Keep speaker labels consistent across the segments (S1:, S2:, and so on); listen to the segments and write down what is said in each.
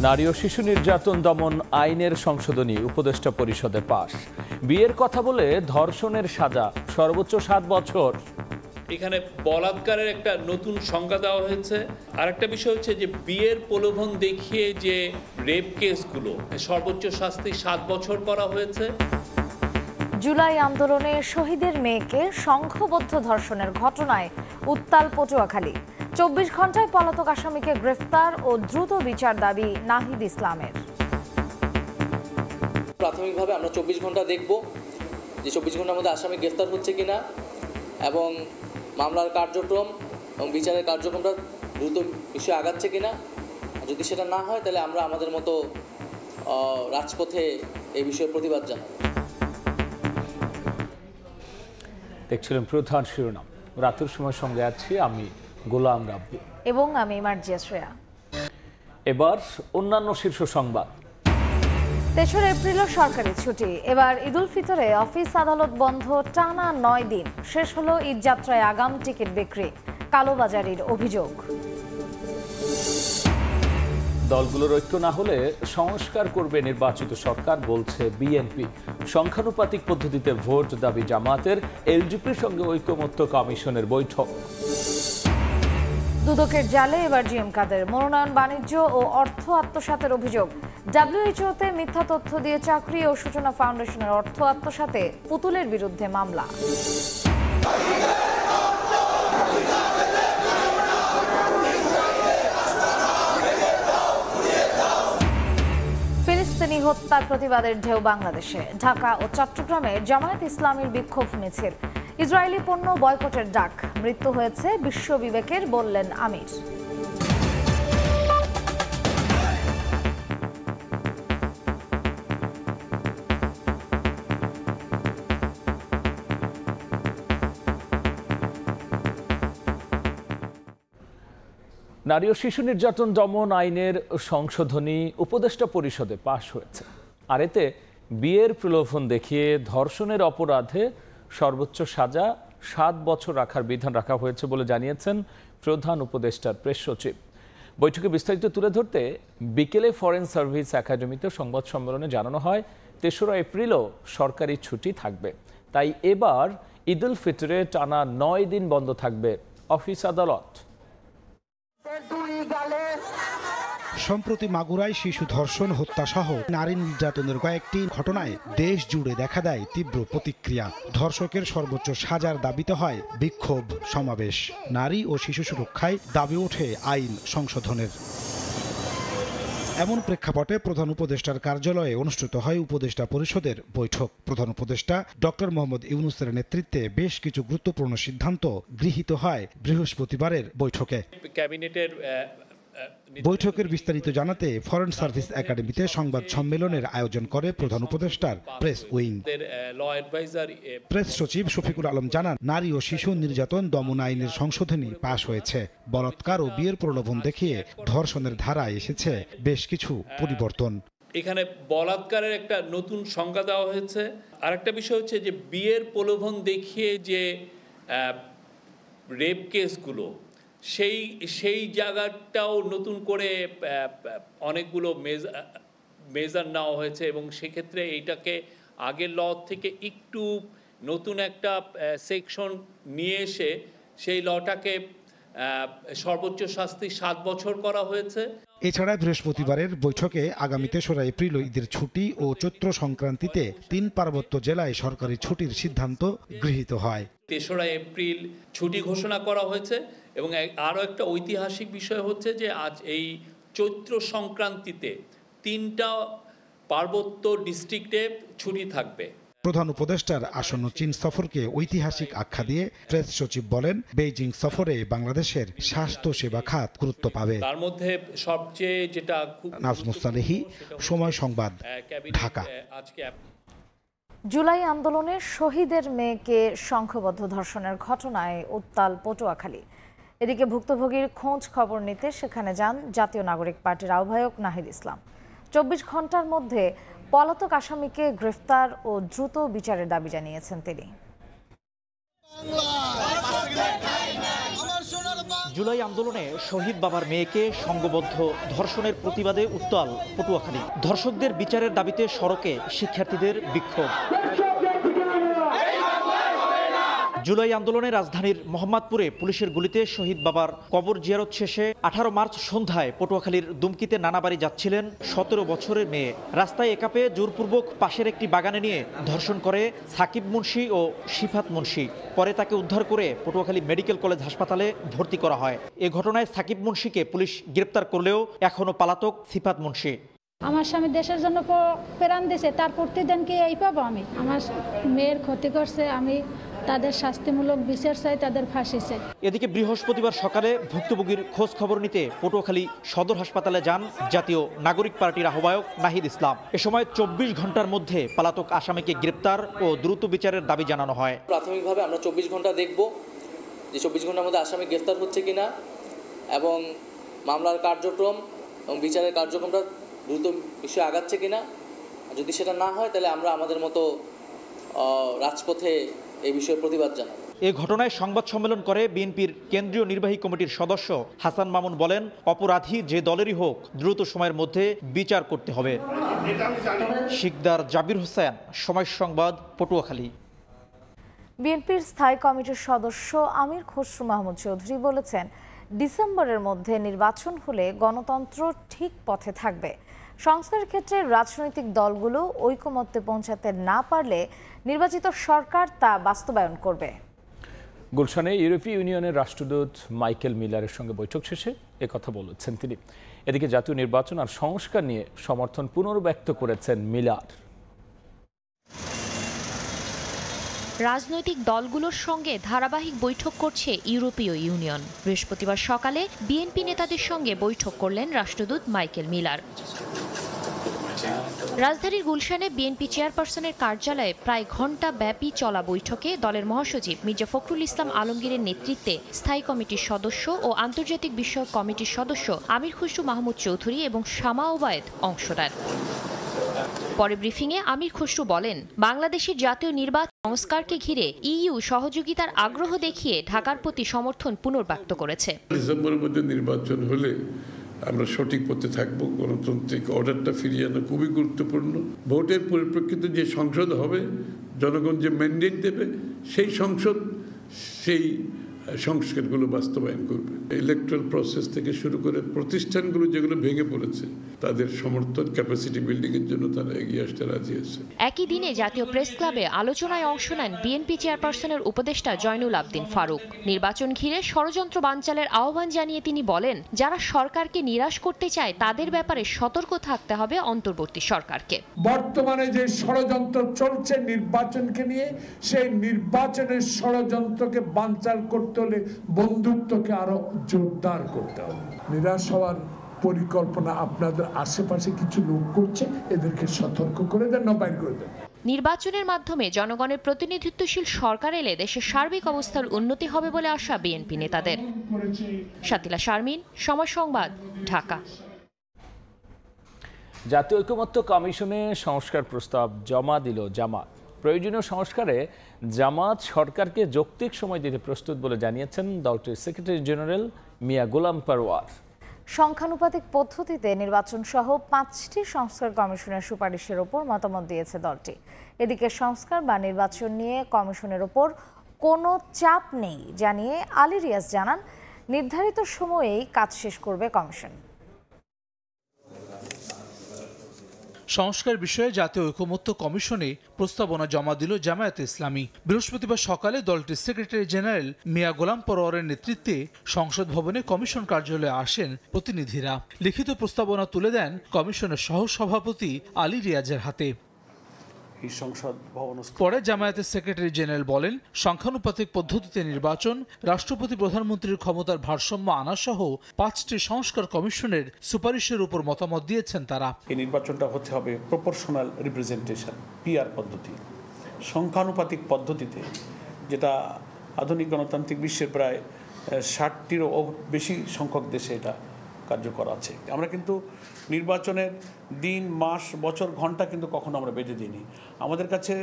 S1: নারী ও শিশু নির্যাতন দমন আইনের সংশোধনী উপদেষ্টা পরিষদে পাস। বিয়ের কথা বলে ধর্ষণের সাজা সর্বোচ্চ 7 বছর।
S2: এখানে বলাৎকারের একটা নতুন সংজ্ঞা দেওয়া হয়েছে। আর একটা বিষয় হচ্ছে যে বিয়ের প্রলোভন দেখিয়ে যে রেপ কেসগুলো সর্বোচ্চ শাস্তি 7 বছর করা হয়েছে।
S3: জুলাই আন্দোলনে শহীদের মেয়েকে সংঘবদ্ধ ধর্ষণের ঘটনায় উত্তাল পটুয়াখালী। 24 ঘন্টায় পলাতক আসামিকে গ্রেফতার ও দ্রুত বিচার দাবি নাহিদ ইসলামের।
S4: প্রাথমিকভাবে আমরা 24 ঘন্টা দেখব যে 24 ঘন্টার মধ্যে আসামি গ্রেফতার হচ্ছে কিনা এবং মামলার কার্যক্রম এবং বিচারের কার্যক্রমটা দ্রুত বিষয়ে আগাচ্ছে কিনা। যদি সেটা না হয় তাহলে আমরা আমাদের মতো রাজপথে এই বিষয়ে প্রতিবাদ জানাব।
S1: দেখছিলেন প্রধান শিরোনাম। রাতের সময় সঙ্গে আছি আমি গোলাম রাব্বি
S3: এবং আমি মার্জিয়া শ্রেয়া।
S1: এবার অন্যান্য শীর্ষ সংবাদ।
S3: 3 এপ্রিলও সরকারি ছুটি। এবার ঈদুল ফিতরে অফিস আদালত বন্ধ টানা 9 দিন। শেষ হলো ঈদ যাত্রায় আগাম টিকিট বিক্রি। কালোবাজারির অভিযোগ।
S1: দলগুলোর ঐক্য না হলে সংস্কার করবে নির্বাচিত সরকার বলছে বিএনপি। সংখ্যানুপাতিক পদ্ধতিতে ভোট দাবি জামাতের। এলজিপির সঙ্গে ঐকমত্য কমিশনের বৈঠক।
S3: দুদকের জালে এবার জিএম কাদের। মনোনয়ন, বাণিজ্য ও অর্থ আত্মসাতের অভিযোগ। ডব্লিউএইচওতে মিথ্যা তথ্য দিয়ে চাকরি ও সূচনা ফাউন্ডেশনের অর্থ আত্মসাতে পুতুলের বিরুদ্ধে মামলা। ফিলিস্তিনি হত্যার প্রতিবাদের ঢেউ বাংলাদেশে। ঢাকা ও চট্টগ্রামে জামায়াত ইসলামীর বিক্ষোভ মিছিল। ইসরায়েলি পণ্য বয়কটের ডাক। মৃত্যু হয়েছে বিশ্ব বিবেকের, বললেন আমির।
S1: নারী ও শিশু নির্যাতন দমন আইনের সংশোধনী উপদেষ্টা পরিষদে পাশ হয়েছে। আর এতে বিয়ের প্রলোভন দেখিয়ে ধর্ষণের অপরাধে সর্বোচ্চ সাজা 7 বছর রাখার বিধান রাখা হয়েছে বলে জানিয়েছেন প্রধান উপদেষ্টার প্রেস সচিব। বৈঠকে বিস্তারিত তুলে ধরতে বিকেলে ফরেন সার্ভিস একাডেমিতে সংবাদ সম্মেলনে জানানো হয় 3 এপ্রিলও সরকারি ছুটি থাকবে। তাই এবার ঈদুল ফিতরে টানা 9 দিন বন্ধ থাকবে অফিস আদালত।
S5: সম্প্রতি মাগুরায় শিশু ধর্ষণ, হত্যা সহ নারী নির্যাতনের কয়েকটি ঘটনায় দেশ জুড়ে দেখা দেয় তীব্র প্রতিক্রিয়া। ধর্ষকের সর্বোচ্চ সাজার দাবিতে হয় বিক্ষোভ সমাবেশ। নারী ও শিশু সুরক্ষায় দাবি ওঠে আইন সংশোধনের। এমন প্রেক্ষাপটে প্রধান উপদেষ্টার কার্যালয়ে অনুষ্ঠিত হয় উপদেষ্টা পরিষদের বৈঠক। প্রধান উপদেষ্টা ডক্টর মোহাম্মদ ইউনূসের নেতৃত্বে বেশ কিছু গুরুত্বপূর্ণ সিদ্ধান্ত গৃহীত হয় বৃহস্পতিবারের বৈঠকে। বৈঠকের বিস্তারিত জানাতে ফরেন সার্ভিস একাডেমিতে সংবাদ সম্মেলনের আয়োজন করে প্রধান উপদেষ্টার প্রেস উইং। প্রেস সচিব শফিকুল আলম জানান, নারী ও শিশু নির্যাতন দমন আইনের সংশোধনী পাশ হয়েছে। বলাৎকার ও বিয়ের প্রলোভন দেখিয়ে ধর্ষণের ধারায় এসেছে বেশ কিছু পরিবর্তন।
S2: এখানে বলাৎকারের একটা নতুন সংজ্ঞা দেওয়া হয়েছে। আর একটা বিষয় হচ্ছে যে বিয়ের প্রলোভন দেখিয়ে যে রেপ কেসগুলো সেই জায়গাটাও নতুন করে অনেকগুলো মেজার নেওয়া হয়েছে এবং সেক্ষেত্রে এইটাকে আগের ল থেকে একটু নতুন একটা সেকশন নিয়ে এসে সেই লটাকে সর্বোচ্চ শাস্তি 7 বছর করা হয়েছে।
S5: এছাড়া বৃহস্পতিবারের বৈঠকে আগামী 3 এপ্রিল ঈদের ছুটি ও চৈত্র সংক্রান্তিতে 3 পার্বত্য জেলায় সরকারি ছুটির সিদ্ধান্ত গৃহীত হয়।
S2: 3 এপ্রিল ছুটি ঘোষণা করা হয়েছে এবং আরও একটা ঐতিহাসিক বিষয় হচ্ছে যে আজ এই চৈত্র সংক্রান্তিতে 3টা পার্বত্য ডিস্ট্রিক্টে ছুটি থাকবে।
S5: প্রধান উপদেষ্টার আসন্ন চীন সফরকে ঐতিহাসিক আখ্যা দিয়ে প্রেস সচিব বলেন, বেইজিং সফরে বাংলাদেশের স্বাস্থ্য সেবা খাত গুরুত্ব পাবে।
S2: তার মধ্যে সবচেয়ে যেটা
S5: নাজমুস সালেহী, সময় সংবাদ, ঢাকা।
S3: জুলাই আন্দোলনে শহীদের মেয়েকে সংঘবদ্ধ ধর্ষণের ঘটনায় উত্তাল পটুয়াখালী। এদিকে ভুক্তভোগীর খোঁজ খবর নিতে সেখানে যান জাতীয় নাগরিক পার্টির আহ্বায়ক নাহিদ ইসলাম। 24 ঘন্টার মধ্যে পলাতক আসামিকে গ্রেফতার ও দ্রুত বিচারের দাবি জানিয়েছেন তিনি।
S6: জুলাই আন্দোলনে শহীদ বাবার মেয়েকে সংঘবদ্ধ ধর্ষণের প্রতিবাদে উত্তাল পটুয়াখালী। ধর্ষকদের বিচারের দাবিতে সড়কে শিক্ষার্থীদের বিক্ষোভ। জুলাই আন্দোলনে রাজধানীর মোহাম্মদপুরে পুলিশের গুলিতে শহীদ বাবার কবর জিয়ারত শেষে 18 মার্চ সন্ধ্যায় পটুয়াখালীর দুমকিতে নানা বাড়ি যাচ্ছিলেন 17 বছরের মেয়ে। রাস্তায় একাপে জোরপূর্বক পাশের একটি বাগানে নিয়ে ধর্ষণ করে সাকিব মুন্সি ও শিফাত মুন্সি। পরে তাকে উদ্ধার করে পটুয়াখালী মেডিকেল কলেজ হাসপাতালে ভর্তি করা হয়। এ ঘটনায় সাকিব মুন্সিকে পুলিশ গ্রেপ্তার করলেও এখনও পলাতক শিফাত মুন্সি।
S7: আমার স্বামী দেশের জন্য প্রাণ দিয়েছে, তার প্রতিদিন কি এই পাবো? আমি আমার মেয়ের ক্ষতি করছে, আমি তাদের শাস্তিমূলক বিচার চাই, তাদের ফাঁসি চাই।
S6: এদিকে বৃহস্পতিবার সকালে ভুক্তভোগীর খোঁজ খবর নিতে পটুয়াখালী সদর হাসপাতালে যান জাতীয় নাগরিক পার্টির আহ্বায়ক নাহিদ ইসলাম। এ সময় 24 ঘন্টার মধ্যে পলাতক আসামিকে গ্রেপ্তার ও দ্রুত বিচারের দাবি জানানো হয়।
S4: প্রাথমিকভাবে আমরা 24 ঘন্টা দেখব যে 24 ঘন্টার মধ্যে আসামি গ্রেফতার হচ্ছে কিনা এবং মামলার কার্যক্রম এবং বিচারের কার্যক্রমটা দ্রুত বিষয়ে আগাচ্ছে কিনা। যদি সেটা না হয় তাহলে আমরা আমাদের মতো রাজপথে এই বিষয়ে প্রতিবাদ জানাব।
S6: এ ঘটনায় সংবাদ সম্মেলন করে বিএনপির কেন্দ্রীয় নির্বাহী কমিটির সদস্য হাসান মামুন বলেন, অপরাধী যে দলেরই হোক দ্রুত সময়ের মধ্যে বিচার করতে হবে। শিকদার জাবির হোসেন, সময় সংবাদ, পটুয়াখালী।
S3: বিএনপির স্থায়ী কমিটির সদস্য আমির খসরু মাহমুদ চৌধুরী বলেছেন, ডিসেম্বরের মধ্যে নির্বাচন হলে গণতন্ত্র ঠিক পথে থাকবে। সংস্কারের ক্ষেত্রে রাজনৈতিক দলগুলো ঐকমত্যে পৌঁছাতে না পারলে নির্বাচিত সরকার তা বাস্তবায়ন করবে।
S1: গুলশানে ইউরোপীয় ইউনিয়নের রাষ্ট্রদূত মাইকেল মিলারের সঙ্গে বৈঠক শেষে একথা বলেছেন তিনি। এদিকে জাতীয় নির্বাচন আর সংস্কার নিয়ে সমর্থন পুনর্ব্যক্ত করেছেন মিলার।
S8: রাজনৈতিক দলগুলোর সঙ্গে ধারাবাহিক বৈঠক করছে ইউরোপীয় ইউনিয়ন। বৃহস্পতিবার সকালে বিএনপি নেতাদের সঙ্গে বৈঠক করলেন রাষ্ট্রদূত মাইকেল মিলার। রাজধানীর গুলশানে বিএনপি চেয়ারপারসনের কার্যালয়ে প্রায় ঘণ্টা ব্যাপী চলা বৈঠকে দলের মহাসচিব মির্জা ফখরুল ইসলাম আলমগীরের নেতৃত্বে স্থায়ী কমিটির সদস্য ও আন্তর্জাতিক বিষয়ক কমিটির সদস্য আমির খসরু মাহমুদ চৌধুরী এবং শামা ওবায়েদ অংশ নেন। পরে ব্রিফিংয়ে আমির খসরু বলেন, বাংলাদেশের জাতীয় নির্বাচন সংস্কারকে ঘিরে ইইউ সহযোগিতার আগ্রহ দেখিয়ে ঢাকার প্রতি সমর্থন পুনর্ব্যক্ত করেছে।
S9: ডিসেম্বরের মধ্যে নির্বাচন হলে আমরা সঠিক পথে থাকবো। গণতান্ত্রিক অর্ডারটা ফিরিয়ে আনা খুবই গুরুত্বপূর্ণ। ভোটের পরিপ্রেক্ষিতে যে সংসদ হবে, জনগণ যে ম্যান্ডেট দেবে, সেই সংসদ সেই সংস্কারগুলো বাস্তবায়ন করবে। ইলেকট্রাল প্রসেস থেকে শুরু করে প্রতিষ্ঠানগুলো যেগুলো ভেঙে পড়েছে তাদের সমর্থন, ক্যাপাসিটি বিল্ডিং এর জন্য তারা এগিয়ে আসতে রাজি আছে।
S8: একই দিনে জাতীয় প্রেস ক্লাবে আলোচনায় অংশ নেন বিএনপি চেয়ারপারসনের উপদেষ্টা জয়নুল আবদিন ফারুক। নির্বাচন ঘিরে ষড়যন্ত্র বানচালের আহ্বান জানিয়ে তিনি বলেন, যারা সরকারকে নিরাশ করতে চায় তাদের ব্যাপারে সতর্ক থাকতে হবে অন্তর্বর্তী সরকারকে।
S10: বর্তমানে যে ষড়যন্ত্র চলছে নির্বাচনকে নিয়ে, সেই নির্বাচনের ষড়যন্ত্রকে বানচাল করতে হলে বন্ধুত্বকে আরো জোরদার করতে হবে। নিরাশ হওয়ার পরিকল্পনা আপনাদের আশেপাশে কিছু লোক করছে, এদেরকে সতর্ক করে দেন, নবায়ন করে দেন।
S8: নির্বাচনের মাধ্যমে জনগণের প্রতিনিধিত্বশীল সরকার এলে দেশের সার্বিক অবস্থার উন্নতি হবে বলে আশা বিএনপি নেতাদের। শাতিলা শারমিন, সময় সংবাদ, ঢাকা।
S1: জাতীয় ঐকমত্য কমিশনে সংস্কার প্রস্তাব জমা দিল জামাত। প্রয়োজনীয় সংস্কারে জামাত সরকারকে যৌক্তিক সময় দিতে প্রস্তুত বলে জানিয়েছেন দলটির সেক্রেটারি জেনারেল মিয়া গোলাম পারওয়ার।
S3: সংখ্যানুপাতিক পদ্ধতিতে নির্বাচন সহ 5টি সংস্কার কমিশনের সুপারিশের ওপর মতামত দিয়েছে দলটি। এদিকে সংস্কার বা নির্বাচন নিয়ে কমিশনের ওপর কোনো চাপ নেই জানিয়ে আলী রিয়াজ জানান, নির্ধারিত সময়েই কাজ শেষ করবে কমিশন।
S11: সংস্কার বিষয়ে জাতীয় ঐকমত্য কমিশনে প্রস্তাবনা জমা দিল জামায়াতে ইসলামী। বৃহস্পতিবার সকালে দলটির সেক্রেটারি জেনারেল মিয়া গোলাম পরোয়ারের নেতৃত্বে সংসদ ভবনে কমিশন কার্যালয়ে আসেন প্রতিনিধিরা। লিখিত প্রস্তাবনা তুলে দেন কমিশনের সহসভাপতি আলী রিয়াজের হাতে। পরে জামায়াতের সেক্রেটারি জেনারেল বলেন, সংখ্যানুপাতিক পদ্ধতিতে নির্বাচন, রাষ্ট্রপতি প্রধানমন্ত্রীর ক্ষমতার ভারসাম্য আনা সহ 5টি সংস্কার কমিশনের সুপারিশের উপর মতামত দিয়েছেন তারা।
S12: এই নির্বাচনটা হতে হবে প্রপোর্শনাল রিপ্রেজেন্টেশন, পিআর পদ্ধতি, সংখ্যানুপাতিক পদ্ধতিতে, যেটা আধুনিক গণতান্ত্রিক বিশ্বের প্রায় 60টিরও বেশি সংখ্যক দেশে এটা কার্যকর আছে। আমরা কিন্তু নির্বাচনের দিন, মাস, বছর, ঘন্টা কিন্তু কখনো আমরা বেঁধে দিইনি। আমাদের কাছে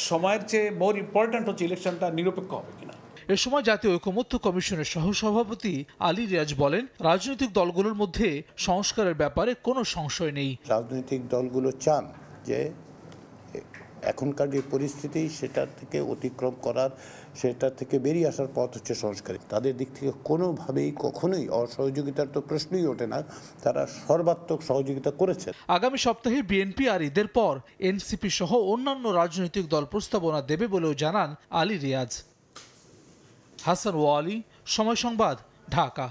S12: সময়ের চেয়ে বহু ইম্পর্ট্যান্ট হচ্ছে ইলেকশনটা নিরপেক্ষ হবে কিনা।
S11: এ সময় জাতীয় ঐকমত্য কমিশনের সহসভাপতি আলী রিয়াজ বলেন, রাজনৈতিক দলগুলোর মধ্যে সংস্কারের ব্যাপারে কোনো সংশয় নেই।
S13: রাজনৈতিক দলগুলো চান যে এখনকার যে পরিস্থিতি সেটা থেকে অতিক্রম করার, সেটা থেকে বেরিয়ে আসার পথ হচ্ছে সংস্কার। তাদের দিক থেকে কোনোভাবেই কখনোই অসহযোগিতার তো প্রশ্নই ওঠে না, তারা সর্বাত্মক সহযোগিতা করেছেন।
S11: আগামী সপ্তাহে বিএনপি আর ঈদের পর এনসিপি সহ অন্যান্য রাজনৈতিক দল প্রস্তাবনা দেবে বলেও জানান আলী রিয়াজ। হাসান ওয়ালি, সময় সংবাদ, ঢাকা।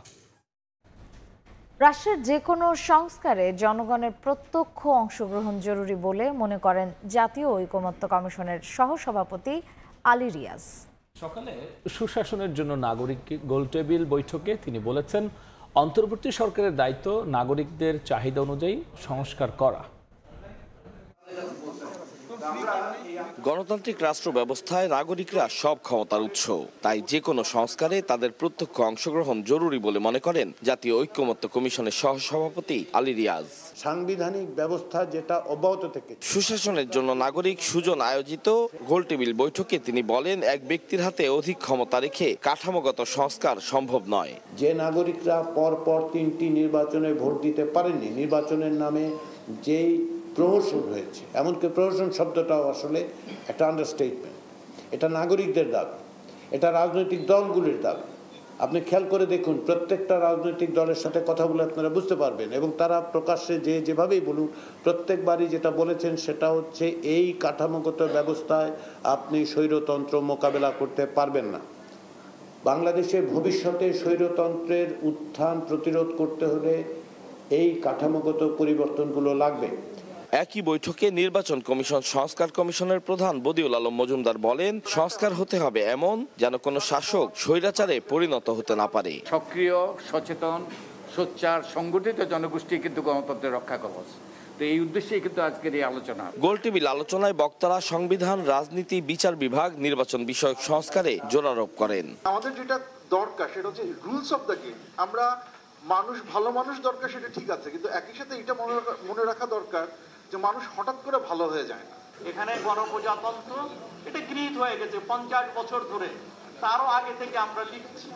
S3: রাষ্ট্রের যে কোনো সংস্কারে জনগণের প্রত্যক্ষ অংশগ্রহণ জরুরি বলে মনে করেন জাতীয় ঐকমত্য কমিশনের সহসভাপতি আলী রিয়াজ।
S1: সকালে সুশাসনের জন্য নাগরিক গোলটেবিল বৈঠকে তিনি বলেছেন, অন্তর্বর্তী সরকারের দায়িত্ব নাগরিকদের চাহিদা অনুযায়ী সংস্কার করা।
S14: গণতান্ত্রিক রাষ্ট্র ব্যবস্থায় নাগরিকরা সব ক্ষমতার উৎস, তাই যে কোনো সংস্কারে তাদের প্রত্যক্ষ অংশগ্রহণ জরুরি বলে মনে করেন জাতীয় ঐকমত্য কমিশনের সহসভাপতি আলী রিয়াজ।
S13: সাংবিধানিক ব্যবস্থা যেটা অব্যাহত থেকে
S14: সুশাসনের জন্য নাগরিক সুজন আয়োজিত গোলটেবিল বৈঠকে তিনি বলেন, এক ব্যক্তির হাতে অধিক ক্ষমতা রেখে কাঠামোগত সংস্কার সম্ভব নয়।
S13: যে নাগরিকরা পরপর 3টি নির্বাচনে ভোট দিতে পারেননি, নির্বাচনের নামে যেই প্রহসন হয়েছে, এমনকি প্রহসন শব্দটাও আসলে একটা আন্ডারস্টেটমেন্ট। এটা নাগরিকদের দাবি, এটা রাজনৈতিক দলগুলির দাবি। আপনি খেয়াল করে দেখুন, প্রত্যেকটা রাজনৈতিক দলের সাথে কথা বলে আপনারা বুঝতে পারবেন, এবং তারা প্রকাশ্যে যেভাবেই বলুন প্রত্যেকবারই যেটা বলেছেন সেটা হচ্ছে এই কাঠামোগত ব্যবস্থায় আপনি স্বৈরতন্ত্র মোকাবেলা করতে পারবেন না। বাংলাদেশে ভবিষ্যতে স্বৈরতন্ত্রের উত্থান প্রতিরোধ করতে হলে এই কাঠামোগত পরিবর্তনগুলো লাগবে।
S14: একই বৈঠকে নির্বাচন কমিশন সংস্কার কমিশনের প্রধান বদিউল আলম মজুমদার বলেন, সংস্কার হতে হবে এমন যেন কোনো শাসক স্বৈরাচারে পরিণত হতে না পারে।
S15: সক্রিয়, সচেতন, সোচ্চার, সংগঠিত জনগোষ্ঠী কিন্তু গণতন্ত্রের রক্ষা কবচ। তো এই উদ্দেশ্যেই কিন্তু আজকের এই আলোচনা।
S14: গোলটেবিল আলোচনায় বক্তারা সংবিধান, রাজনীতি, বিচার বিভাগ, নির্বাচন বিষয়ক সংস্কারে জোরারোপ করেন।
S16: আমাদের যেটা দরকার সেটা হচ্ছে রুলস অফ দ্য গেম। আমরা মানুষ, ভালো মানুষ দরকার, সেটা ঠিক আছে, কিন্তু একই সাথে এটা মনে রাখা দরকার যে মানুষ হঠাৎ করে ভালো হয়ে যায় না।
S17: এখানে গণপ্রজাতন্ত্র এটা গৃহীত হয়ে গেছে 50 বছর ধরে, তারও আগে থেকে আমরা লিখছি।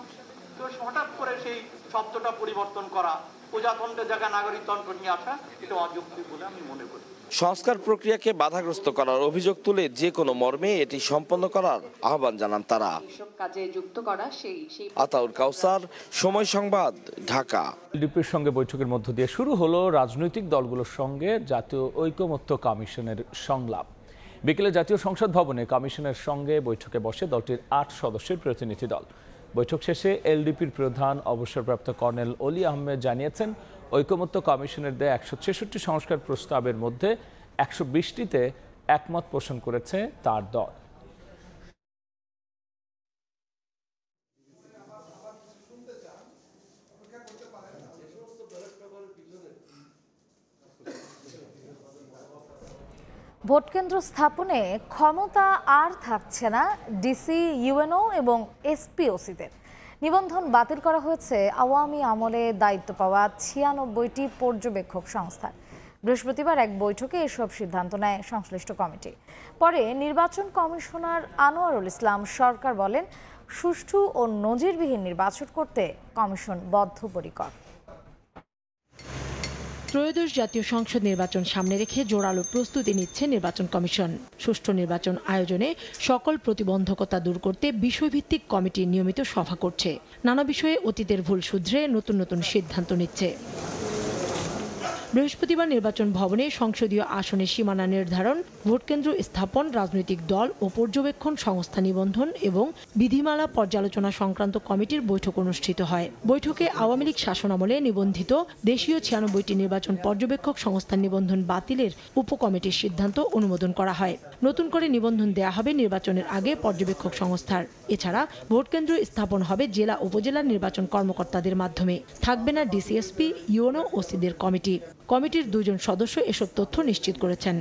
S17: তো হঠাৎ করে সেই শব্দটা পরিবর্তন করা, প্রজাতন্ত্রের জায়গায় নাগরিকতন্ত্র নিয়ে আসা, এটা অযৌক্তিক বলে আমি মনে করি।
S14: সংস্কার প্রক্রিয়াকে বাধাগ্রস্ত করার অভিযোগ তুলে যে কোনো মর্মে এটি সম্পন্ন করার আহ্বান জানান তারা। আতাউর কাউসার, সময় সংবাদ, ঢাকা।
S1: এলডিপির সঙ্গে বৈঠকের মধ্য দিয়ে শুরু হলো রাজনৈতিক দলগুলোর সঙ্গে জাতীয় ঐকমত্য কমিশনের সংলাপ। বিকেলে জাতীয় সংসদ ভবনে কমিশনের সঙ্গে বৈঠকে বসে দলটির 8 সদস্যের প্রতিনিধি দল। বৈঠক শেষে এলডিপির প্রধান অবসরপ্রাপ্ত কর্নেল অলি আহমেদ জানিয়েছেন, ঐকমত্য কমিশনের দেয়া 166 সংস্কার প্রস্তাবের মধ্যে 120টিতে একমত পোষণ করেছে তার দল।
S3: ভোটকেন্দ্র স্থাপনে ক্ষমতা আর থাকছে না ডিসি, ইউএনও এবং এসপিওসিদের। নিবন্ধন বাতিল করা হয়েছে আওয়ামী আমলে দায়িত্ব পাওয়া 96টি পর্যবেক্ষক সংস্থার। বৃহস্পতিবার এক বৈঠকে এসব সিদ্ধান্ত নেয় সংশ্লিষ্ট কমিটি। পরে নির্বাচন কমিশনার আনোয়ারুল ইসলাম সরকার বলেন, সুষ্ঠু ও নজিরবিহীন নির্বাচন করতে কমিশন বদ্ধপরিকর।
S18: ত্রয়োদশ জাতীয় সংসদ নির্বাচন সামনে রেখে জোরালো প্রস্তুতি নিচ্ছে নির্বাচন কমিশন। সুষ্ঠু নির্বাচন আয়োজনে সকল প্রতিবন্ধকতা দূর করতে বিষয়ভিত্তিক কমিটি নিয়মিত সভা করছে। নানা বিষয়ে অতীতের ভুল শুধরে নতুন নতুন সিদ্ধান্ত নিচ্ছে। বৃহস্পতিবার নির্বাচন ভবনে সংসদীয় আসনের সীমানা নির্ধারণ, ভোটকেন্দ্র স্থাপন, রাজনৈতিক দল ও পর্যবেক্ষণ সংস্থা নিবন্ধন এবং বিধিমালা পর্যালোচনা সংক্রান্ত কমিটির বৈঠক অনুষ্ঠিত হয়। বৈঠকে আওয়ামী লীগ শাসনামলে নিবন্ধিত দেশীয় 96টি নির্বাচন পর্যবেক্ষক সংস্থার নিবন্ধন বাতিলের উপকমিটির সিদ্ধান্ত অনুমোদন করা হয়। নতুন করে নিবন্ধন দেয়া হবে নির্বাচনের আগে পর্যবেক্ষক সংস্থার। এছাড়া ভোটকেন্দ্র স্থাপন হবে জেলা উপজেলা নির্বাচন কর্মকর্তাদের মাধ্যমে। থাকবে না ডিসিএসপি, ইউএনও, ওসিদের কমিটি। কমিটির 2 জন সদস্য এসব তথ্য নিশ্চিত করেছেন।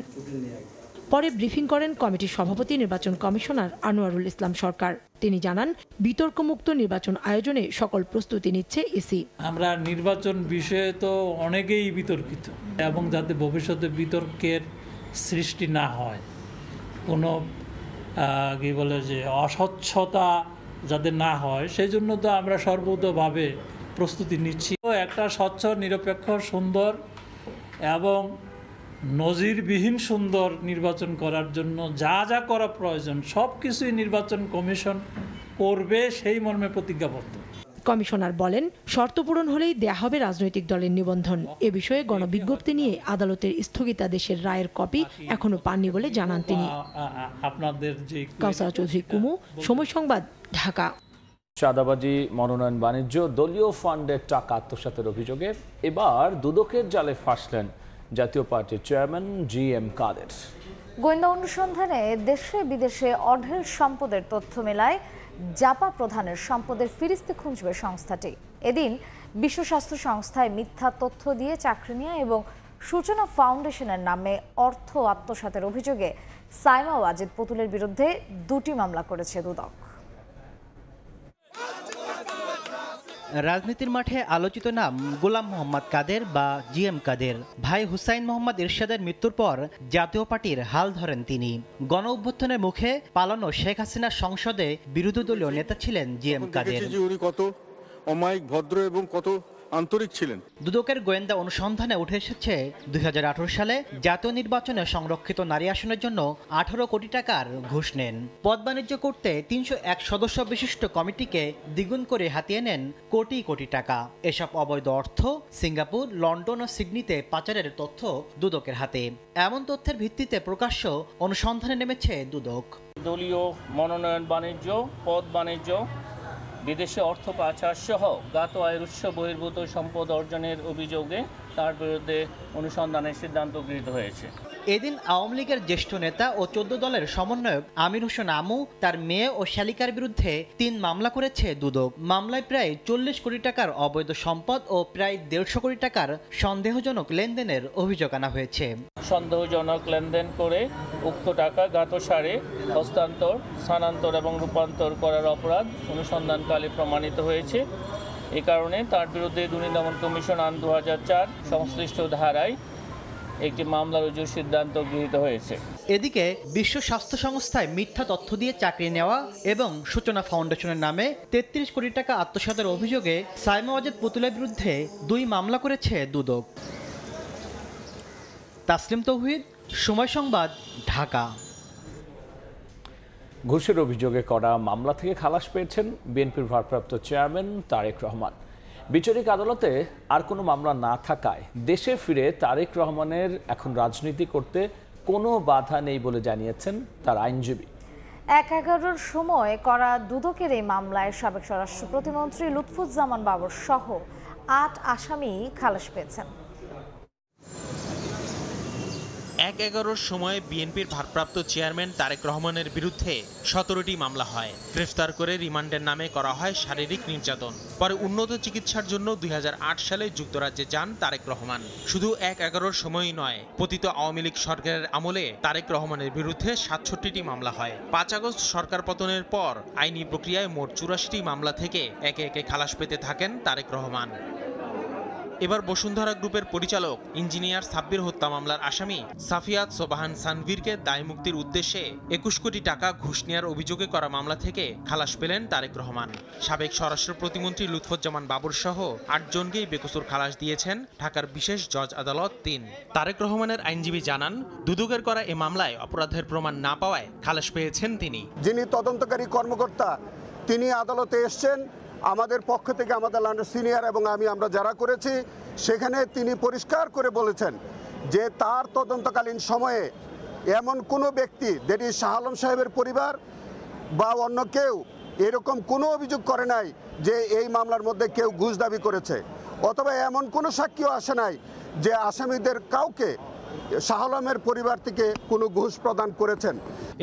S18: পরে ব্রিফিং করেন কমিটির সভাপতি নির্বাচন কমিশনার আনোয়ারুল ইসলাম সরকার। তিনি জানান, বিতর্কমুক্ত নির্বাচন আয়োজনে সকল প্রস্তুতি নিচ্ছে ইসি।
S19: আমরা নির্বাচন বিষয়ে তো অনেকেই বিতর্কিত, এবং যাতে ভবিষ্যতে বিতর্কের সৃষ্টি না হয়, কোনো কি বলে যে অস্বচ্ছতা যাতে না হয় সেই জন্য তো আমরা সর্বতভাবে প্রস্তুতি নিচ্ছি। একটা স্বচ্ছ, নিরপেক্ষ, সুন্দর এবং নজিরবিহীন সুন্দর নির্বাচন করার জন্য যা যা করা প্রয়োজন সব কিছুই নির্বাচন কমিশন করবে, সেই মর্মে প্রতিজ্ঞাবদ্ধ।
S18: কমিশনার বলেন, শর্ত পূরণ হলেই দেয়া হবে রাজনৈতিক দলের নিবন্ধন। এ বিষয়ে গণবিজ্ঞপ্তি নিয়ে আদালতের স্থগিতাদেশের রায়ের কপি এখনো পাননি বলে জানান তিনি।
S19: আপনাদের যে
S18: কাউসারা চৌধুরী কুমু, সময় সংবাদ, ঢাকা।
S1: চাঁদাবাজি, মনোনয়ন বাণিজ্য, দলীয় ফান্ডের টাকা আত্মসাতের অভিযোগে এবার দুদকের জালে ফাঁসলেন জাতীয় পার্টির চেয়ারম্যান GM কাদের।
S3: গোয়েন্দা অনুসন্ধানে দেশে বিদেশে অঢেল সম্পদের তথ্য মেলায় জাপা প্রধানের সম্পদের ফিরিস্তি খুঁজবে সংস্থাটি। এদিন বিশ্ব স্বাস্থ্য সংস্থায় মিথ্যা তথ্য দিয়ে চাকরি নেওয়া এবং সূচনা ফাউন্ডেশনের নামে অর্থ আত্মসাতের অভিযোগে সাইমা ওয়াজিদ পুতুলের বিরুদ্ধে 2টি মামলা করেছে দুদক।
S20: রাজনীতির মাঠে আলোচিত নাম গোলাম মোহাম্মদ কাদের বা GM কাদের। ভাই হুসাইন মোহাম্মদ এরশাদের মৃত্যুর পর জাতীয় পার্টির হাল ধরেন তিনি। গণ অভ্যুত্থানের মুখে পালানো শেখ হাসিনার সংসদে বিরোধী দলীয় নেতা ছিলেন GM কাদের।
S21: উনি কত অমায়িক, ভদ্র এবং কত আন্তরিক ছিলেন।
S20: দুদকের গোয়েন্দা অনুসন্ধানে উঠে এসেছে 2018 সালে জাতীয় নির্বাচনে সংরক্ষিত নারী আসনের জন্য 18 কোটি টাকার ঘুষ নেন। পদ বাণিজ্য করতে 301 সদস্য বিশিষ্ট কমিটিকে দ্বিগুণ করে হাতিয়ে নেন কোটি কোটি টাকা। এসব অবৈধ অর্থ সিঙ্গাপুর, লন্ডন ও সিডনিতে পাচারের তথ্য দুদকের হাতে। এমন তথ্যের ভিত্তিতে প্রকাশ্য অনুসন্ধানে নেমেছে দুদক।
S22: দলীয় মনোনয়ন বাণিজ্য, পদ বাণিজ্য, বিদেশে অর্থ পাচার সহ জ্ঞাত আয়ের উৎস বহির্ভূত সম্পদ অর্জনের অভিযোগে তার বিরুদ্ধে অনুসন্ধানের সিদ্ধান্ত গৃহীত হয়েছে।
S20: এদিন আওয়ামী লীগের জ্যেষ্ঠ নেতা ও 14 দলের সমন্বয়ক আমির হোসেন আমু, তার মেয়ে ও শালিকার বিরুদ্ধে 3 মামলা করেছে দুদক। মামলায় প্রায় 40 কোটি টাকার অবৈধ সম্পদ ও প্রায় 150 কোটি টাকার সন্দেহজনক লেনদেনের অভিযোগ আনা হয়েছে।
S22: সন্দেহজনক লেনদেন করে উক্ত টাকা জ্ঞাতসারে হস্তান্তর, স্থানান্তর এবং রূপান্তর করার অপরাধ অনুসন্ধানকালে প্রমাণিত হয়েছে। এ কারণে তার বিরুদ্ধে দুর্নীতি দমন কমিশন আইন 2004 সংশ্লিষ্ট ধারায় একটি মামলা রুজুর সিদ্ধান্ত গৃহীত হয়েছে।
S20: এদিকে বিশ্ব স্বাস্থ্য সংস্থায় মিথ্যা তথ্য দিয়ে চাকরি নেওয়া এবং সূচনা ফাউন্ডেশনের নামে 33 কোটি টাকা আত্মসাতের অভিযোগে সাইমা ওয়াজিদ পুতুলের বিরুদ্ধে 2 মামলা করেছে দুদক। তাসলিম তৌহিদ, সময় সংবাদ, ঢাকা।
S1: ঘুষের অভিযোগে করা মামলা থেকে খালাস পেয়েছেন বিএনপির ভারপ্রাপ্ত চেয়ারম্যান তারেক রহমান। বিচারিক আদালতে আর কোনো মামলা না থাকায় দেশে ফিরে তারেক রহমানের এখন রাজনীতি করতে কোনো বাধা নেই বলে জানিয়েছেন তার আইনজীবী।
S3: 1/11 সময় করা দুদকের এই মামলায় সাবেক স্বরাষ্ট্র প্রতিমন্ত্রী লুৎফুজ্জামান বাবর সহ 8 আসামি খালাস পেয়েছেন।
S23: 1/11 সময়ে বিএনপির ভারপ্রাপ্ত চেয়ারম্যান তারেক রহমানের বিরুদ্ধে 17টি মামলা হয়। গ্রেফতার করে রিমান্ডের নামে করা হয় শারীরিক নির্যাতন। পরে উন্নত চিকিৎসার জন্য 2008 সালে যুক্তরাজ্যে যান তারেক রহমান। শুধু 1/11 সময়ই নয়, পতিত আওয়ামী লীগ সরকারের আমলে তারেক রহমানের বিরুদ্ধে 67টি মামলা হয়। 5 আগস্ট সরকার পতনের পর আইনি প্রক্রিয়ায় মোট 84টি মামলা থেকে একে একে খালাস পেতে থাকেন তারেক রহমান। এবার বসুন্ধরা গ্রুপের পরিচালক ইঞ্জিনিয়ার সাব্বির হত্যা মামলার আসামি সাফিয়াত সোবাহান সানভীরকে দায় মুক্তির উদ্দেশ্যে 21 কোটি টাকা ঘুষ নেওয়ার অভিযোগে করা মামলা থেকে খালাস পেলেন তারেক রহমান। সাবেক স্বরাষ্ট্র প্রতিমন্ত্রী লুৎফুজ্জামান বাবর সহ 8 জনকেই বেকসুর খালাস দিয়েছেন ঢাকার বিশেষ জজ আদালত 3। তারেক রহমানের আইনজীবী জানান, দুদকের করা এ মামলায় অপরাধের প্রমাণ না পাওয়ায় খালাস পেয়েছেন তিনি।
S21: যিনি তদন্তকারী কর্মকর্তা তিনি আদালতে এসেছেন আমাদের পক্ষ থেকে, আমাদের সিনিয়র এবং আমরা যারা করেছি সেখানে তিনি পরিষ্কার করে বলেছেন যে তার তদন্তকালীন সময়ে এমন কোনো ব্যক্তি, দ্যাট ইজ শাহ আলম সাহেবের পরিবার বা অন্য কেউ এরকম কোনো অভিযোগ করে নাই যে এই মামলার মধ্যে কেউ ঘুষ দাবি করেছে, অথবা এমন কোনো সাক্ষীও আসে নাই যে আসামিদের কাউকে শাহ আলমের পরিবার থেকে কোনো ঘুষ প্রদান করেছেন।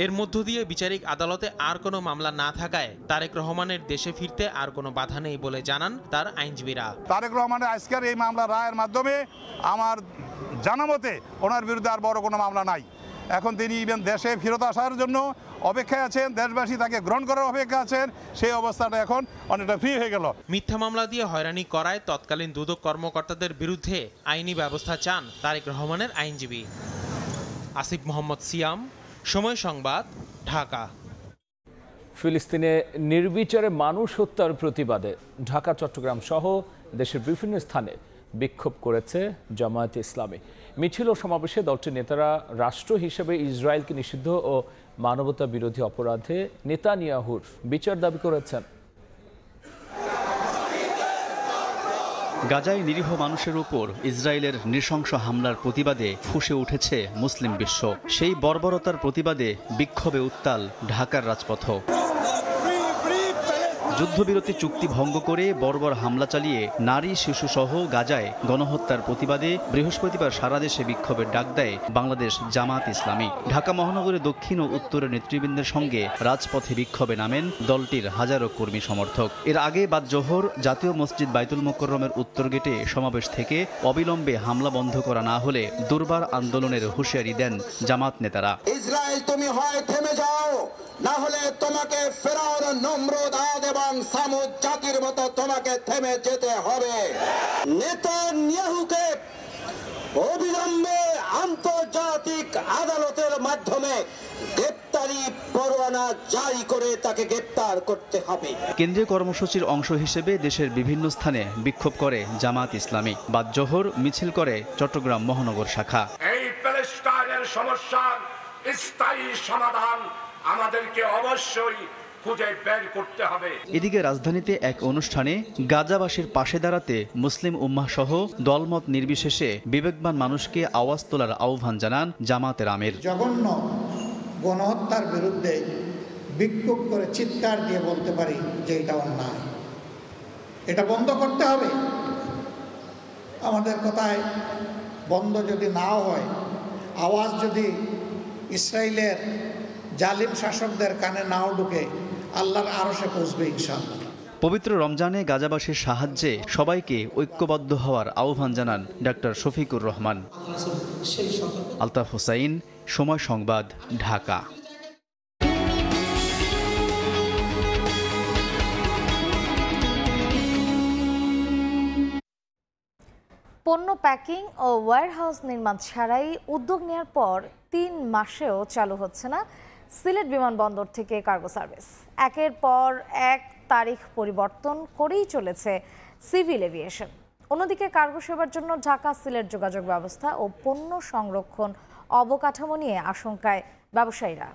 S23: এর মধ্য দিয়ে বিচারিক আদালতে আর কোনো মামলা না থাকায় তারেক রহমানের দেশে ফিরতে আর কোনো বাধা নেই বলে জানান তার আইনজীবীরা।
S21: তারেক রহমানের আজকের এই মামলা রায়ের মাধ্যমে আমার জানা মতে ওনার বিরুদ্ধে আর বড় কোনো মামলা নাই। এখন তিনি ইভেন দেশে ফেরত আসার জন্য অপেক্ষায় আছেন, দেশবাসী তাকে গ্রহণ করার অপেক্ষা আছেন, সেই অবস্থাটা এখন অনেকটা ফ্রি হয়ে গেল।
S23: মিথ্যা মামলা দিয়ে হয়রানি করায় তৎকালীন দুদক কর্মকর্তাদের বিরুদ্ধে আইনি ব্যবস্থা চান তারেক রহমানের আইনজীবী। আসিফ মোহাম্মদ সিয়াম, সময় সংবাদ, ঢাকা।
S1: ফিলিস্তিনে নির্বিচারে মানুষ হত্যার প্রতিবাদে ঢাকা, চট্টগ্রাম সহ দেশের বিভিন্ন স্থানে বিক্ষোভ করেছে জামায়াতে ইসলামী। মিছিল ও সমাবেশে দলটির নেতারা রাষ্ট্র হিসেবে ইসরায়েলকে নিষিদ্ধ ও মানবতা বিরোধী অপরাধে নেতানিয়াহুর বিচার দাবি করেছেন।
S2: গাজায় নিরীহ মানুষের উপর ইসরায়েলের নৃশংস হামলার প্রতিবাদে ফুঁসে উঠেছে মুসলিম বিশ্ব। সেই বর্বরতার প্রতিবাদে বিক্ষোভে উত্তাল ঢাকার রাজপথ। যুদ্ধবিরতি চুক্তি ভঙ্গ করে বর্বর হামলা চালিয়ে নারী শিশুসহ গাজায় গণহত্যার প্রতিবাদে বৃহস্পতিবার সারা দেশে বিক্ষোভের ডাক দেয় বাংলাদেশ জামায়াত ইসলামী। ঢাকা মহানগরে দক্ষিণ ও উত্তরের নেতৃবৃন্দের সঙ্গে রাজপথে বিক্ষোভে নামেন দলটির হাজারো কর্মী সমর্থক। এর আগে বাদ জোহর জাতীয় মসজিদ বাইতুল মোকররমের উত্তর গেটে সমাবেশ থেকে অবিলম্বে হামলা বন্ধ করা না হলে দুর্বার আন্দোলনের হুঁশিয়ারি দেন জামাত নেতারা।
S5: ইসরায়েল, তুমি হয় থেমে যাও, না হলে তোমাকে ফেরাউন, নমরুদ, আদ এবং সামুদ জাতির মতো তোমাকে থেমে যেতে হবে। নেতানিয়াহুকে অবিলম্বে আন্তর্জাতিক আদালতের মাধ্যমে গ্রেপ্তারি পরোয়ানা জারি করে তাকে গ্রেপ্তার করতে হবে।
S2: কেন্দ্রীয় কর্মসূচির অংশ হিসেবে দেশের বিভিন্ন স্থানে বিক্ষোভ করে জামায়াত ইসলামী। বাদ জোহর মিছিল করে চট্টগ্রাম মহানগর শাখা।
S7: এই প্যালেস্টাইনের সমস্যার স্থায়ী সমাধান আমাদেরকে অবশ্যই খুঁজে বের করতে হবে।
S2: এদিকে রাজধানীতে এক অনুষ্ঠানে গাজাবাসীর পাশে দাঁড়াতে মুসলিম উম্মাহ সহ দলমত নির্বিশেষে বিবেকবান মানুষকে আওয়াজ তোলার আহ্বান জানান জামায়াতের আমির।
S24: জঘন্য গণহত্যার বিরুদ্ধে বিক্ষোভ করে চিৎকার দিয়ে বলতে পারি যে এটা অন্যায়, এটা বন্ধ করতে হবে। আমাদের কথায় বন্ধ যদি নাও হয়, আওয়াজ যদি ইসরায়েলের জালিম শাসকদের কানে নাও ঢুকে, আল্লাহর আরশে পৌঁছবে ইনশাআল্লাহ।
S2: পবিত্র রমজানে গাজাবাসীর সাহায্যে সবাইকে ঐক্যবদ্ধ হওয়ার আহ্বান জানান ডক্টর শফিকুর রহমান। আলতাফ হোসাইন, সময় সংবাদ, ঢাকা।
S3: পণ্য প্যাকিং ও ওয়্যারহাউস নির্মাণ ছাড়াই উদ্যোগ নেওয়ার পর 3 মাসেও চালু হচ্ছে না সিলেট বিমানবন্দর থেকে কার্গো সার্ভিস। একের পর এক তারিখ পরিবর্তন করেই চলেছে সিভিল এভিয়েশন। অন্যদিকে কার্গো সেবার জন্য ঢাকা সিলেট যোগাযোগ ব্যবস্থা ও পণ্য সংরক্ষণ অবকাঠামো নিয়ে আশঙ্কায় ব্যবসায়ীরা।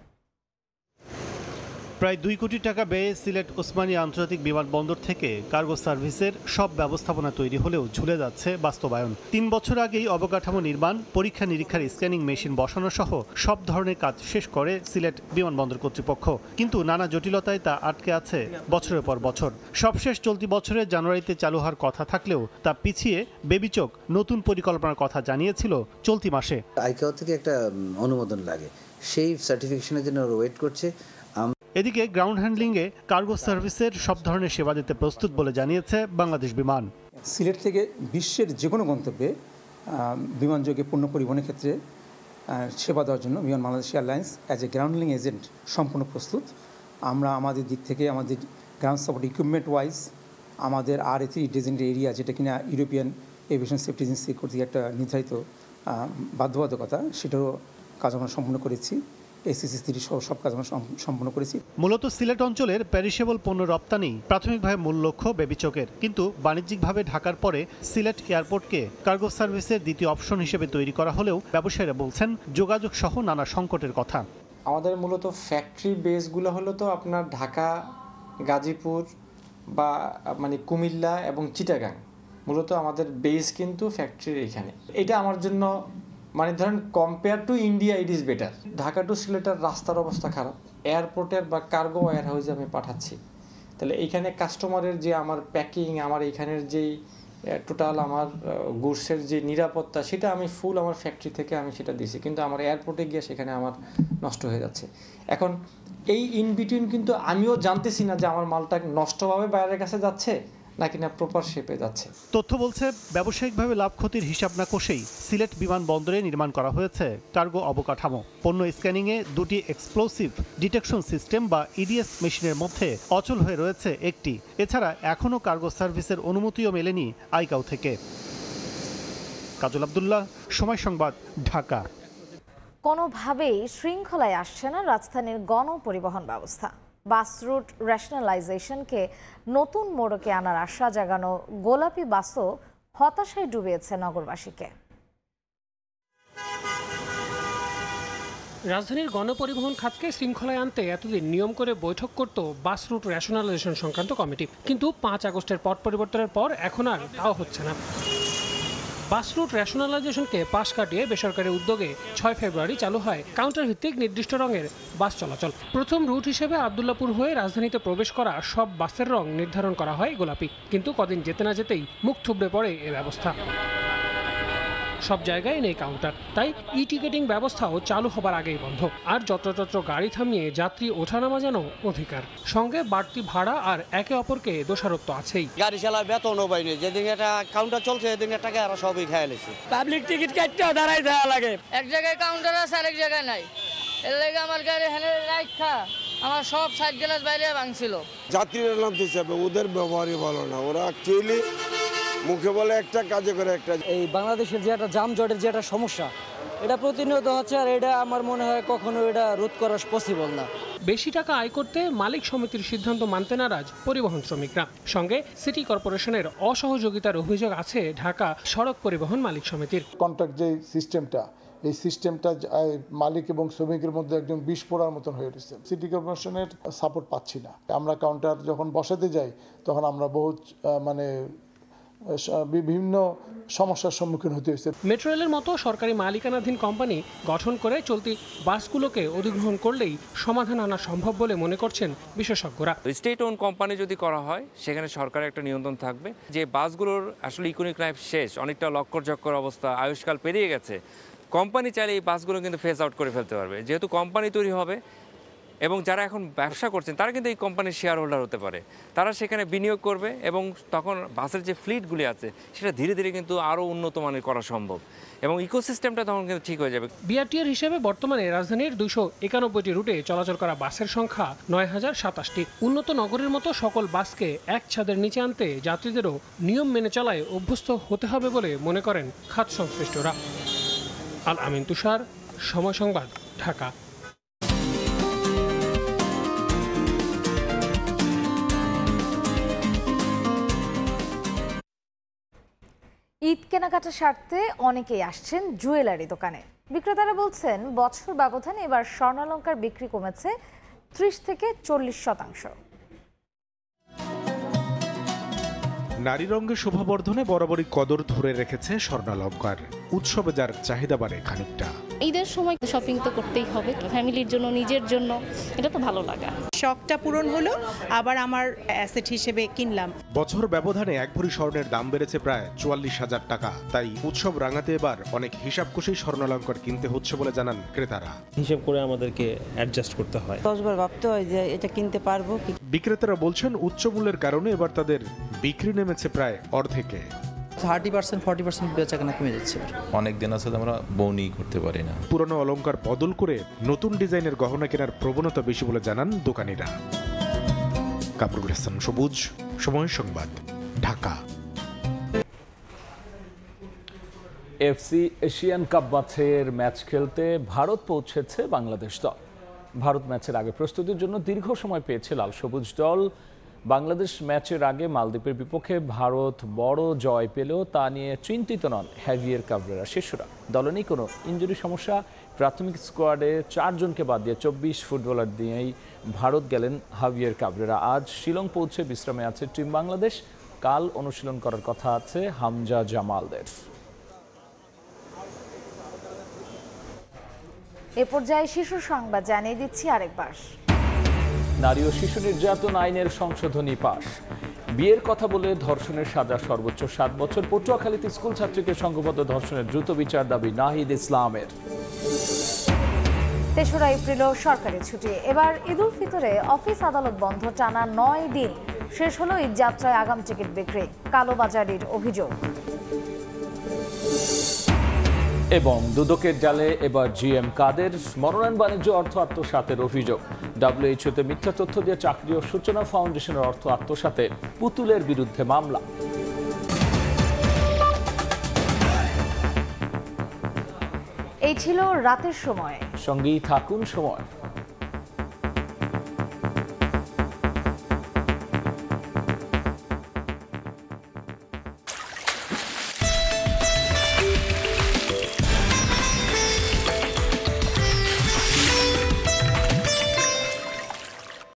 S25: প্রায় 2 কোটি টাকা ব্যয়ে সিলেট ওসমানী আন্তর্জাতিক বিমানবন্দর থেকে কার্গো সার্ভিসের সব ব্যবস্থাপনা তৈরি হলেও ঝুলে যাচ্ছে বাস্তবায়ন। 3 বছর আগেই অবকাঠামো নির্মাণ, পরীক্ষা নিরীক্ষার স্ক্যানিং মেশিন বসানো সহ সব ধরনের কাজ শেষ করে সিলেট বিমানবন্দর কর্তৃপক্ষ, কিন্তু নানা জটিলতায় তা আটকে আছে বছরের পর বছর। সবশেষ চলতি বছরের জানুয়ারিতে চালু হওয়ার কথা থাকলেও তা পিছিয়ে বেবিচক নতুন পরিকল্পনার কথা জানিয়েছিল চলতি মাসে।
S26: আইকাও থেকে একটা অনুমোদন লাগে, সেই সার্টিফিকেশনের জন্য ওয়েট করছে।
S25: এদিকে গ্রাউন্ড হ্যান্ডলিংয়ে কার্গো সার্ভিসের সব ধরনের সেবা দিতে প্রস্তুত বলে জানিয়েছে বাংলাদেশ বিমান।
S27: সিলেট থেকে বিশ্বের যে কোনো গন্তব্যে বিমানযোগে পণ্য পরিবহনের ক্ষেত্রে সেবা দেওয়ার জন্য বিমান Bangladesh airlines as a ground handling agent সম্পূর্ণ প্রস্তুত। আমরা আমাদের দিক থেকে আমাদের গ্রাউন্ড সাপোর্ট ইকুইপমেন্ট ওয়াইজ আমাদের RA3 ডেজিগনেটেড এরিয়া, যেটা কিনা ইউরোপিয়ান এভিয়েশন সেফটি এজেন্সি কর্তৃক একটা নির্ধারিত বাধ্যবাধকতা, সেটারও কাজ আমরা সম্পূর্ণ করেছি। ACC 30 সহ সব কাজ আমরা সম্পন্ন করেছি।
S25: মূলত সিলেট অঞ্চলের প্যারিশেবল পণ্য রপ্তানি প্রাথমিকভাবে মূল লক্ষ্য বেবিচকের, কিন্তু বাণিজ্যিকভাবে ঢাকার পরে সিলেট এয়ারপোর্টকে কার্গো সার্ভিসের দ্বিতীয় অপশন হিসেবে তৈরি করা হলেও ব্যবসায়ীরা বলছেন যোগাযোগ সহ নানা সংকটের কথা।
S28: আমাদের মূলত ফ্যাক্টরি বেসগুলো হলো তো আপনার ঢাকা, গাজীপুর বা মানে কুমিল্লা এবং চিটাগাং, মূলত আমাদের বেস কিন্তু ফ্যাক্টরির এখানে। এটা আমার জন্য মানে ধরেন compare to India it is better. Dhaka to সিলেটের রাস্তার অবস্থা খারাপ, এয়ারপোর্টের বা কার্গো ওয়্যার হাউসে আমি পাঠাচ্ছি, তাহলে এইখানে কাস্টমারের যে আমার প্যাকিং, আমার এইখানের যেই টোটাল আমার গুডসের যে নিরাপত্তা, সেটা আমি ফুল আমার ফ্যাক্টরি থেকে আমি সেটা দিছি, কিন্তু আমার এয়ারপোর্টে গিয়ে সেখানে আমার নষ্ট হয়ে যাচ্ছে। এখন এই ইন বিটুইন কিন্তু আমিও জানতেছি না যে আমার মালটা নষ্টভাবে বাইরের কাছে যাচ্ছে নাকি না প্রপার শেপে যাচ্ছে।
S25: তথ্য বলছে ব্যবসায়িকভাবে লাভ ক্ষতির হিসাব না কষেই সিলেট বিমানবন্দরে নির্মাণ করা হয়েছে কার্গো অবকাঠামো। পণ্য স্ক্যানিংয়ে 2টি এক্সপ্লোসিভ ডিটেকশন সিস্টেম বা EDS মেশিনের মধ্যে অচল হয়ে রয়েছে একটি। এছাড়া এখনও কার্গো সার্ভিসের অনুমতিও মেলেনি আইকাও থেকে। কাজল আব্দুল্লাহ, সময় সংবাদ, ঢাকা।
S3: কোনোভাবেই শৃঙ্খলায় আসছে না রাজধানীর গণপরিবহন ব্যবস্থা। বাস রুট রেশনালাইজেশনকে নতুন মোড়কে আনার আশা জাগানো গোলাপি বাসও হতাশায় ডুবিয়েছে নগরবাসীকে।
S4: রাজধানীর গণপরিবহন খাতকে শৃঙ্খলায় আনতে এতদিন নিয়ম করে বৈঠক করত বাস রুট রেশনালাইজেশন সংক্রান্ত কমিটি, কিন্তু 5 আগস্টের পট পরিবর্তনের পর এখন আর তাও হচ্ছে না। বাস রুট রেশনালাইজেশনকে পাশ কাটিয়ে বেসরকারি উদ্যোগে 6 ফেব্রুয়ারি চালু হয় কাউন্টার ভিত্তিক নির্দিষ্ট রঙের বাস চলাচল। প্রথম রুট হিসেবে আব্দুল্লাপুর হয়ে রাজধানীতে প্রবেশ করা সব বাসের রং নির্ধারণ করা হয় গোলাপি, কিন্তু কদিন যেতে না যেতেই মুখ থুবড়ে পড়ে এ ব্যবস্থা। সব জায়গায় নেই কাউন্টার, তাই ই টিকেটিং ব্যবস্থাও চালু হবার আগেই বন্ধ। আর যত্রতত্র গাড়ি থামিয়ে যাত্রী ওঠানামা যেন অধিকার, সঙ্গে বাড়তি ভাড়া আর একে অপরকে দোষারোপ তো আছেই।
S6: গাড়ি চালায় বেতনও পাইনি, যেদিন একটা কাউন্টার চলছে সেদিন টাকা আর সবই খেয়ে নিচ্ছে।
S8: পাবলিক টিকিট কাটতেও দাঁড়াই দেওয়া লাগে, এক জায়গায় কাউন্টার আছে আরেক জায়গায় নাই। এর লাগে আমার গাড়ি হেলে রাখা আমার সব সাইড গ্লাস বাইরে ভাঙছিল।
S9: যাত্রীরা নামতে চাবে, ওদের ব্যবহারই ভালো না। ওরা অ্যাকচুয়ালি মুখে বলে একটা, কাজে করে একটা।
S8: এই বাংলাদেশের যে একটা যানজটের যে একটা সমস্যা, এটা প্রতিনিয়ত হচ্ছে, আর এটা আমার মনে হয় কখনো এটা রোধ করা পসিবল না।
S4: বেশি টাকা আয় করতে মালিক সমিতির সিদ্ধান্ত মানতে নারাজ পরিবহন শ্রমিকরা, সঙ্গে সিটি কর্পোরেশনের অসহযোগিতার অভিযোগ আছে ঢাকা সড়ক পরিবহন মালিক সমিতির।
S10: কন্ট্রাক্ট যে সিস্টেমটা, এই সিস্টেমটা মালিক এবং শ্রমিকের মধ্যে একজন বিষ পোড়ার মতন হয়ে উঠেছে। সিটি কর্পোরেশনের সাপোর্ট পাচ্ছি না। আমরা কাউন্টার যখন বসাতে যাই তখন আমরা বহু বিভিন্ন সমস্যার সম্মুখীন হতে হয়েছে।
S4: মেট্রো রেলের মতো সরকারি মালিকানাধীন কোম্পানি গঠন করে চলতি বাসগুলোকে অধিগ্রহণ করলেই সমাধান আনা সম্ভব বলে মনে করছেন বিশেষজ্ঞরা।
S11: স্টেট ওন কোম্পানি যদি করা হয় সেখানে সরকারের একটা নিয়ন্ত্রণ থাকবে। যে বাসগুলোর আসলে ইকোনমিক লাইফ শেষ, অনেকটা লক্কর অবস্থা, আয়ুষ্কাল পেরিয়ে গেছে, কোম্পানি চাইলে এই বাসগুলো কিন্তু ফেজ আউট করে ফেলতে পারবে। যেহেতু কোম্পানি তৈরি হবে এবং যারা এখন ব্যবসা করছেন তারা কিন্তু এই কোম্পানির শেয়ার হোল্ডার হতে পারে, তারা সেখানে বিনিয়োগ করবে এবং তখন বাসের যে ফ্লিটগুলি আছে সেটা ধীরে ধীরে কিন্তু আরও উন্নত মানের করা সম্ভব এবং ইকোসিস্টেমটা তখন কিন্তু ঠিক হয়ে যাবে।
S4: বিআরটিএর হিসেবে বর্তমানে রাজধানীর 291টি রুটে চলাচল করা বাসের সংখ্যা 9027টি। উন্নত নগরের মতো সকল বাসকে এক ছাদের নিচে আনতে যাত্রীদেরও নিয়ম মেনে চলায় অভ্যস্ত হতে হবে বলে মনে করেন খাত সংশ্লিষ্টরা। আল আমিন তুষার, সময় সংবাদ, ঢাকা।
S3: ঈদ কেনাকাটা সারতে অনেকেই আসছেন জুয়েলারি দোকানে। বিক্রেতারা বলছেন বছর ব্যবধানে এবার স্বর্ণালংকার বিক্রি কমেছে 30 থেকে 40%।
S12: নারী রঙের শোভাবর্ধনে বরাবরই কদর ধরে রেখেছে স্বর্ণালংকার। উৎসবে যার চাহিদা বাড়ে খানিকটা।
S13: ঈদের সময় শপিং তো করতেই হবে, ফ্যামিলির জন্য, নিজের জন্য, এটা তো ভালো লাগা।
S29: শখটা পূরণ হলো, আবার আমার অ্যাসেট হিসেবে কিনলাম।
S12: বছর ব্যবধানে 1 ভরি স্বর্ণের দাম বেড়েছে প্রায় 44,000 টাকা। তাই উৎসব রাঙাতে এবার অনেক হিসাব কষেই স্বর্ণালংকার কিনতে হচ্ছে বলে জানান ক্রেতারা।
S30: হিসাব করে আমাদেরকে অ্যাডজাস্ট করতে হয়,
S29: 10 বার ভাবতে হয় যে এটা কিনতে পারবো কি।
S12: বিক্রেতারা বলছেন উচ্চ মূল্যের কারণে এবার তাদের বিক্রি নেমেছে প্রায় অর্ধেকে।
S29: 30% বেচাকেনা কমে যাচ্ছে।
S30: অনেক দিন আছে আমরা বউনি করতে পারি না।
S12: পুরনো অলংকার বদল করে নতুন ডিজাইনের গহনা কেনার প্রবণতা বেশি বলে জানান দোকানিরা। কামরুল হাসান সবুজ, সময় সংবাদ, ঢাকা।
S1: এফসি এশিয়ান কাপ বাছাইয়ের ম্যাচ খেলতে ভারত পৌঁছেছে বাংলাদেশ দল। ভারত ম্যাচের আগে প্রস্তুতির জন্য দীর্ঘ সময় পেয়েছে লাল সবুজ দল। বাংলাদেশ ম্যাচের আগে মালদ্বীপের বিপক্ষে ভারত বড় জয় পেলেও তা নিয়ে চিন্তিত নন হাভিয়ের কাবরেরা শিশুরা। দলে নেই কোনো ইনজুরি সমস্যা। প্রাথমিক স্কোয়াডে 4 জনকে বাদ দিয়ে 24 ফুটবলার দিয়েই ভারত গেলেন হাভিয়ের কাবরেরা। আজ শিলং পৌঁছে বিশ্রামে আছে টিম বাংলাদেশ। কাল অনুশীলন করার কথা আছে হামজা জামালদের।
S3: এ পর্যায়ে শিশু সংবাদ জানিয়ে দিচ্ছি আরেকবার।
S1: নারী ও শিশু নির্যাতন আইনের সংশোধনী পাশ। বিয়ের কথা বলে ধর্ষণের সাজা সর্বোচ্চ 7 বছর। পটুয়াখালীতে স্কুল ছাত্রীকে সংঘবদ্ধ ধর্ষণের দ্রুত বিচার দাবি নাহিদ ইসলামের।
S3: 3রা এপ্রিলও সরকারি ছুটি। এবার ঈদ উল ফিতরে অফিস আদালত বন্ধ টানা 9 দিন। শেষ হলো ঈদ যাত্রায় আগাম টিকিট বিক্রি, কালোবাজারির অভিযোগ।
S1: এবং দুদকের জালে এবার জিএম কাদের। মনোনয়ন বাণিজ্য অর্থ আত্মসাতের অভিযোগ। ডব্লিউএইচওতে মিথ্যা তথ্য দিয়ে চাকরি ও সূচনা ফাউন্ডেশনের অর্থ আত্মসাতে পুতুলের বিরুদ্ধে মামলা।
S3: এই ছিল রাতের সময়।
S1: সঙ্গেই থাকুন সময়।